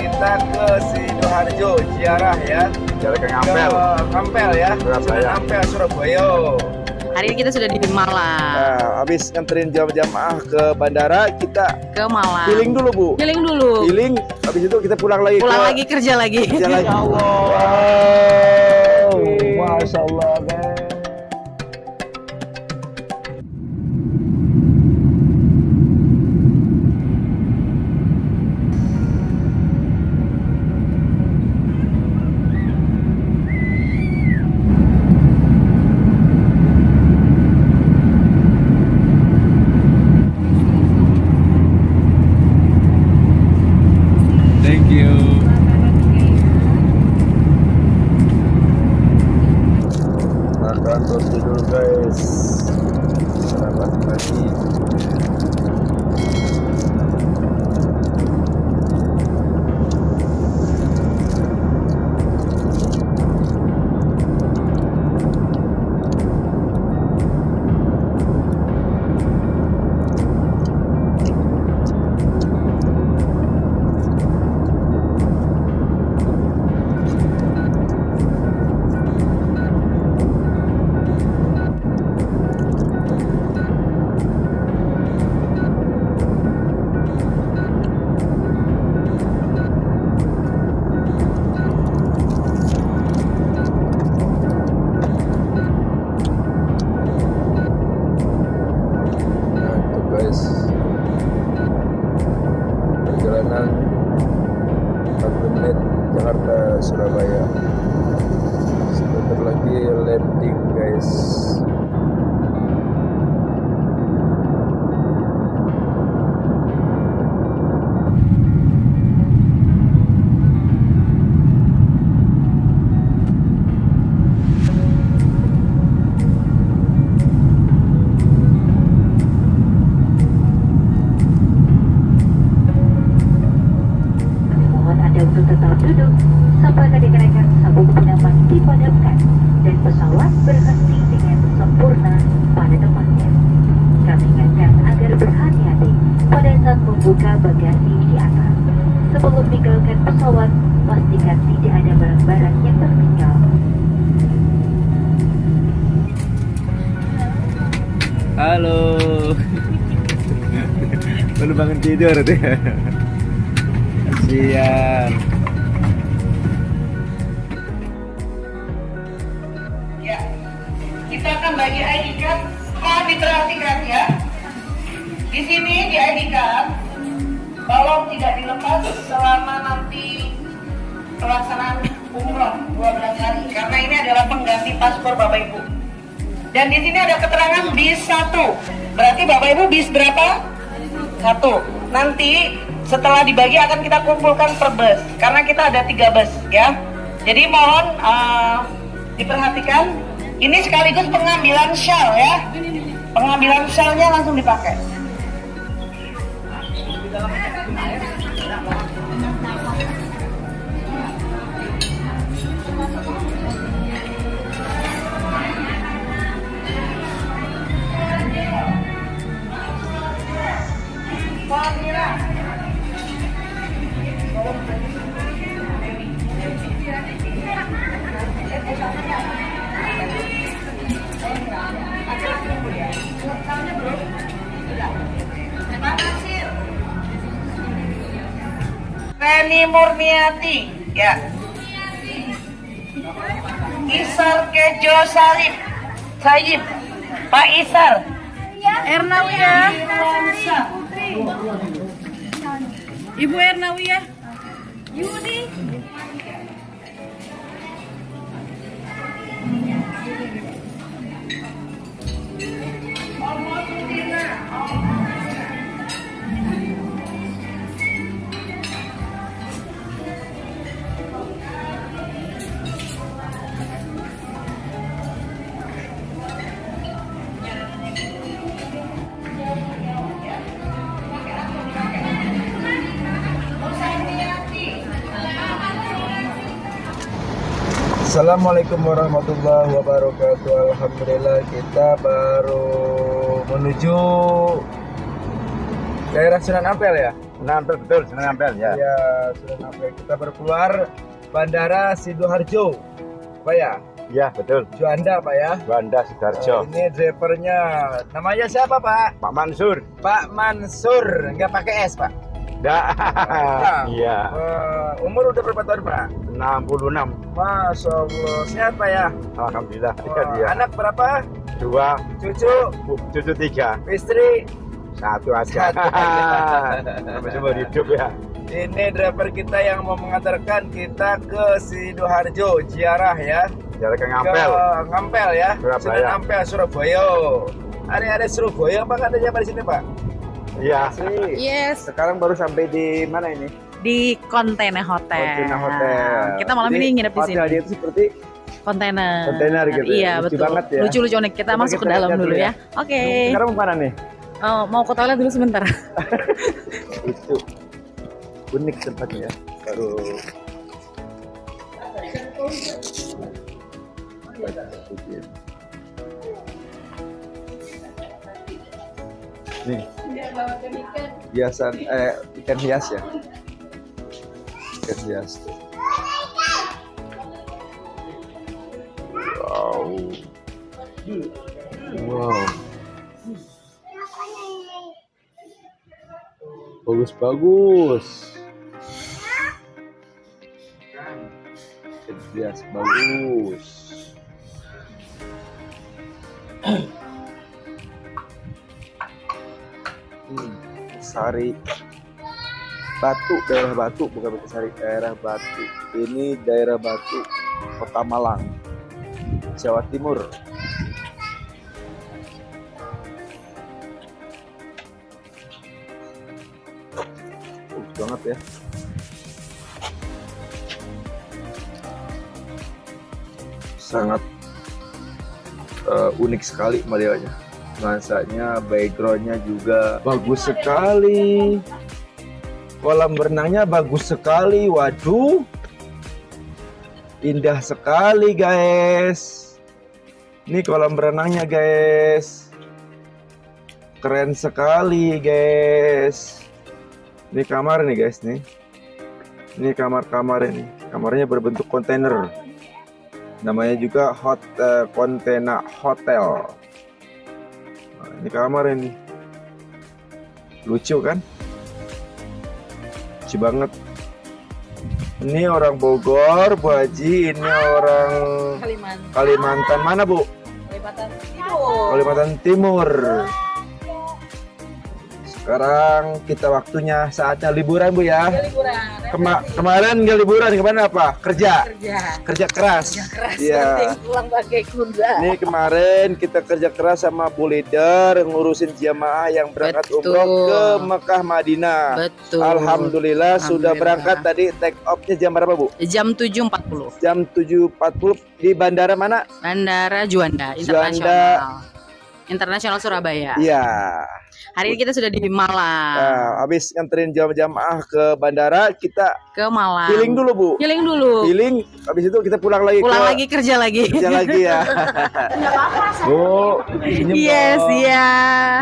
kita ke Sidoarjo, ziarah ya. Jalan ke Ampel. Ke Ampel ya. Surabaya. Ampel, Surabaya. Hari ini kita sudah di Malang. Nah, habis nganterin jamaah ke bandara, kita Ke Malang. healing dulu, Bu. Healing dulu. Healing, habis itu kita pulang lagi. Pulang lagi kerja lagi. Kerja lagi. Ya Allah. Wow. Masya Allah, guys. Thank you. Makan roti dulu, guys. Selamat pagi. Nah, itu guys, perjalanan 40 menit Jakarta Surabaya. Sebentar lagi landing, guys. Mohon Anda untuk tetap duduk sampai kedengaran sabuk pengaman dipadamkan dan pesawat berhenti dengan sempurna pada tempatnya. Kami ingatkan agar berhati-hati pada saat membuka bagasi di atas. Sebelum meninggalkan pesawat, pastikan tidak ada barang-barang yang tertinggal. Halo. Baru bangun tidur tuh. Kasian. Ya, kita akan bagi ID card. Mohon diperhatikan ya. Di sini di ID card, tolong tidak dilepas selama nanti pelaksanaan umroh 12 hari. Karena ini adalah pengganti paspor Bapak Ibu. Dan di sini ada keterangan bis 1. Berarti Bapak Ibu bis berapa? 1. Nanti setelah dibagi akan kita kumpulkan per bus. Karena kita ada 3 bus ya. Jadi mohon diperhatikan. Ini sekaligus pengambilan shell ya. Pengambilan shellnya langsung dipakai. Reni Murniati ya. Isar Kejo Sarip Sayib Pak Isar Ernawiyah. Irwansa. Ibu Ernawiyah. Assalamualaikum warahmatullahi wabarakatuh. Alhamdulillah kita baru menuju daerah Sunan Ampel ya. Nampel betul, sudah nampel ya. Iya, sudah nampel. Kita baru keluar Bandara Sidoarjo, Pak ya? Iya, betul. Juanda, Pak ya? Juanda Sidoarjo. Ini drivernya, namanya siapa, Pak? Pak Mansur. Pak Mansur, nggak pakai S, Pak? Nggak. Iya. Umur udah berapa tahun, Pak? 66. Masya Allah, sehat, Pak ya? Alhamdulillah. Anak berapa? 2. Cucu 3. Istri? 1 aja. Sampai semua hidup ya. Ini driver kita yang mau mengantarkan kita ke Sidoarjo, ziarah ya. Ziarah ke Ngampel. Ke Ngampel ya. Sudah Ngampel, Surabaya. Ada Surabaya Pak katanya Pak di sini Pak? Iya. Yes. Sekarang baru sampai di mana ini? Di Container Hotel. Container Hotel. Kita malam ini nginep di sini. Hotel itu seperti kontainer gitu. Iya, Lucu betul. banget ya. Lucu-lucu nih. Kita masuk ke dalam dulu ya. Oke. Sekarang mau kemana nih? Oh, mau ke toilet dulu sebentar. Itu unik tempatnya. Baru nih hiasan ikan hias ya, ikan hias tuh. Wow, bagus ikan hias bagus. Sari Batu, daerah Batu, bukan Sari, daerah Batu. Ini daerah Batu, Kota Malang, Jawa Timur. Bagus banget ya. Sangat unik sekali modelnya. Nuansanya, backgroundnya juga bagus sekali. Kolam berenangnya bagus sekali. Waduh, indah sekali guys. Ini kolam berenangnya guys, keren sekali guys. Ini kamar nih guys nih. Ini kamar-kamar ini. Kamarnya berbentuk kontainer. Namanya juga Container Hotel. Ini kamar ini, lucu kan? Lucu banget. Ini orang Bogor, Bu Haji. Ini orang Kalimantan. Mana Bu? Kalimantan Timur. Sekarang kita waktunya saatnya liburan Bu ya. Kemarin nggak liburan, kemana apa? Kerja keras. Iya. Pulang pakai kuda. Ini kemarin kita kerja keras sama Bu Leader ngurusin jamaah yang berangkat umroh ke Mekah Madinah. Betul. Alhamdulillah sudah berangkat tadi. Take off-nya jam berapa Bu? Jam 7.40. Jam 7.40 di bandara mana? Bandara Juanda Internasional Surabaya. Iya. Hari ini kita sudah di Malang. Habis nganterin jamaah ke bandara, kita ke Malang. healing dulu Bu. Healing. Habis itu kita pulang lagi. Kerja lagi ya. Bu. Yes, iya.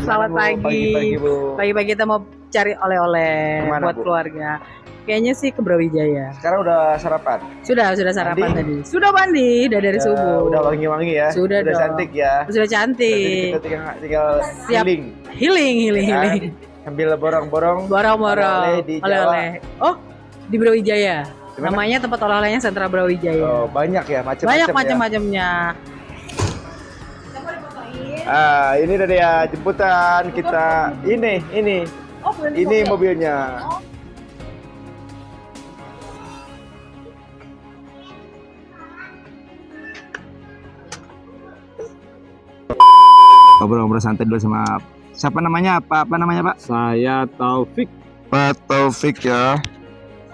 Selamat pagi. Pagi-pagi Bu. Pagi-pagi kita mau cari oleh-oleh buat Bu? keluarga. Kayaknya sih ke Brawijaya. Sekarang udah sarapan? Sudah sarapan tadi. Sudah mandi dari subuh. Udah wangi-wangi ya. Sudah dong. Cantik ya. Sudah cantik. Kita tinggal siap healing. Sambil borong-borong. Oleh-oleh. Oh, di Brawijaya. Dimana? Namanya tempat oleh-olehnya Sentra Brawijaya. Oh, banyak ya, Banyak macam-macamnya. Ini dari ya jemputan kita. Ini. Ini mobilnya. Ngobrol-ngobrol santai dulu sama siapa namanya? Apa namanya Pak? Saya Taufik. Pak Taufik ya.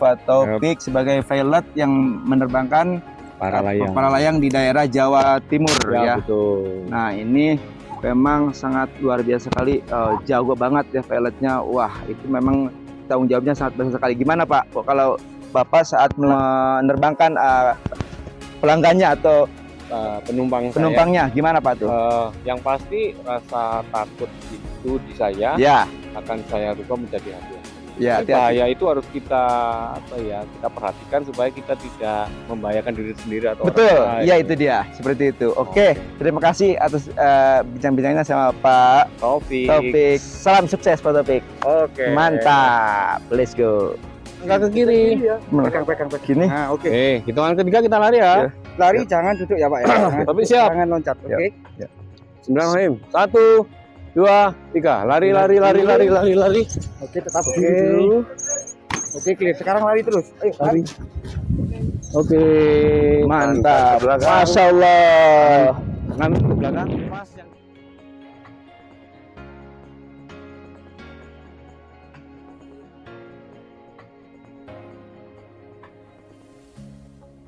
Pak Taufik sebagai pilot yang menerbangkan Para layang di daerah Jawa Timur ya. Betul. Nah ini memang sangat luar biasa sekali, jago banget ya pilotnya. Wah itu memang tanggung jawabnya sangat besar sekali. Gimana Pak? Kalau Bapak saat menerbangkan pelanggannya atau penumpangnya gimana Pak tuh? Yang pasti rasa takut itu di saya ya akan saya rubah menjadi hadiah. Ya, Jadi bahaya itu harus kita kita perhatikan supaya kita tidak membahayakan diri sendiri atau Betul, orang lain. iya itu dia, seperti itu. Oke, terima kasih atas bincang-bincangnya sama Pak Taufik. Salam sukses Pak Taufik. Oke. Mantap, let's go. Enggak ke kiri. Pegang gini. Nah, oke. Hitungan ketiga kita lari ya. Lari jangan duduk ya, Pak ya. Tapi siap. Jangan loncat, oke? Ya. 9 1 2 3 lari. Oke, tetap dulu. Oke, clear. Sekarang lari terus. Ayo, lari. Oke. Mantap. Belakang. Masya Allah. Ngambil ke belakang. Pas yang